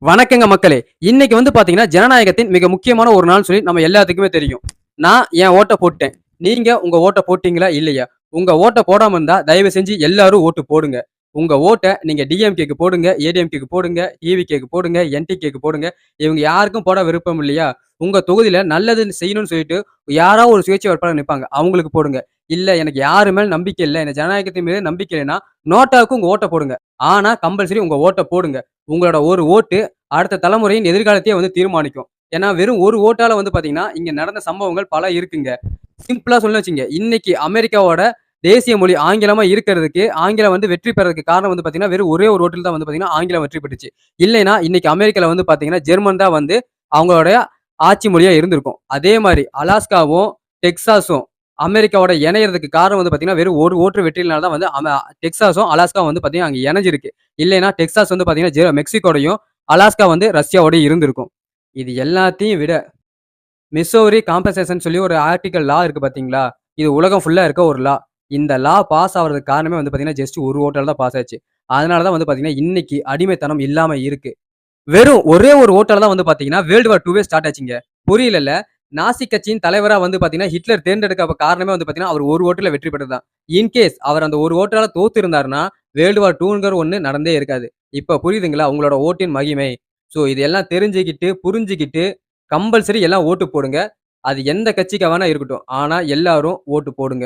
வணக்கங்க மக்களே. இன்னைக்கு வந்து பாத்தீங்கன்னா, ஜனநாயகத்தின் மிக முக்கியமான ஒரு நாள்னு சொல்லி நம்ம எல்லாத்துக்குமே தெரியும். நான் என் ஓட்ட போட்டேன். நீங்க உங்க ஓட்ட போட்டீங்களா? இல்லையா? உங்க ஓட்ட போடாம இருந்தா, தயவு செஞ்சு எல்லாரும் ஓட்டு போடுங்க. உங்க ஓட்ட நீங்க டிஎம்கேக்கு போடுங்க, ஏடிஎம்கேக்கு போடுங்க, ஈவிகேக்கு போடுங்க, என்டிகேக்கு போடுங்க. இவங்க யாருக்கும் போட விருப்பம் இல்லையா? உங்க தொகுதியில நல்லது செய்யணும்னு சொல்லிட்டு, யாராவது ஒரு சுயேட்சை வேட்பாளர் நிப்பாங்க. அவங்களுக்கு போடுங்க. இல்ல எனக்கு யாரு மேல நம்பிக்கை இல்ல. எனக்கு ஜனநாயகத்தின் மீது நம்பிக்கை இல்லைன்னா, நோட்டாவுக்கு உங்க ஓட்ட போடுங்க. ஆனா கம்பல்சரி உங்க ஓட்ட போடுங்க. உங்களோட ஒரு ஓட்டு அடுத்த தலைமுறையின் எதிர்காலத்தையே வந்து தீர்மானிக்கும். ஏன்னா வெறும் ஒரு ஓட்டால வந்து பாத்தீங்கன்னா, இங்க நடந்த சம்பவங்கள் பல இருக்குங்க. சிம்பிளா சொல்லணும்னு வச்சுக்கங்க. இன்னைக்கு அமெரிக்காவோட தேசிய மொழி ஆங்கிலமா இருக்கிறதுக்கு, ஆங்கிலம் வந்து வெற்றி பெறதுக்கு காரணம் வந்து பாத்தீங்கன்னா, வெறும் ஒரே ஒரு ஓட்டுல தான் வந்து பாத்தீங்கன்னா, ஆங்கிலம் வெற்றி பெற்றுச்சு. இல்லைன்னா இன்னைக்கு அமெரிக்கால வந்து பாத்தீங்கன்னா, ஜெர்மன் தான் வந்து அவங்களுடைய ஆட்சி மொழியா இருந்திருக்கும். அதே மாரி அலாஸ்காவும், டெக்சாஸும் அமெரிக்காவோட இணையறதுக்கு காரணம் வந்து பாத்தீங்கன்னா, வெறும் ஒரு ஓட்டு வெற்றியினால தான் வந்து டெக்சாஸும், அலாஸ்காவும் வந்து பாத்தீங்கன்னா, அங்க இணைஞ்சிருக்கு. இல்லைன்னா டெக்சாஸ் வந்து பாத்தீங்கன்னா, மெக்சிகோடையும், அலாஸ்கா வந்து ரஷ்யாவோட இருந்திருக்கும். இது எல்லாத்தையும் விட மிசோரி காம்பன்சேஷன் சொல்லி ஒரு ஆர்டிக்கல் லா இருக்கு பாத்தீங்களா? இது உலகம் ஃபுல்லா இருக்க ஒரு லா. இந்த லா பாஸ் ஆவறதுக்கு காரணமே வந்து பாத்தீங்கன்னா, ஜஸ்ட் ஒரு ஓட்டால தான் பாஸ் ஆச்சு. அதனால தான் வந்து பாத்தீங்கன்னா, இன்னைக்கு அடிமைத்தனம் இல்லாம இருக்கு. வெறும் ஒரே ஒரு ஓட்டால தான் வந்து பாத்தீங்கன்னா, வேர்ல்டு வார் 2வே ஸ்டார்ட் ஆச்சுங்க. புரியலல்ல. நாசி கட்சியின் தலைவரா வந்து பாத்தீங்கன்னா, ஹிட்லர் தேர்ந்தெடுக்க காரணமே வந்து பாத்தீங்கன்னா, அவர் ஒரு ஓட்டுல வெற்றி பெற்றது தான். இன்கேஸ் அவர் அந்த ஒரு ஓட்டால தோத்து இருந்தாருன்னா, வேர்ல்டு வார் 2ங்கிற ஒண்ணு நடந்தே இருக்காது. இப்ப புரியுதுங்களா? உங்களோட ஓட்டின் மகிமை. சோ இது எல்லாம் தெரிஞ்சுக்கிட்டு, புரிஞ்சுகிட்டு, கம்பல்சரி எல்லாம் ஓட்டு போடுங்க. அது எந்த கட்சிக்கா வேணா இருக்கட்டும். ஆனா எல்லாரும் ஓட்டு போடுங்க.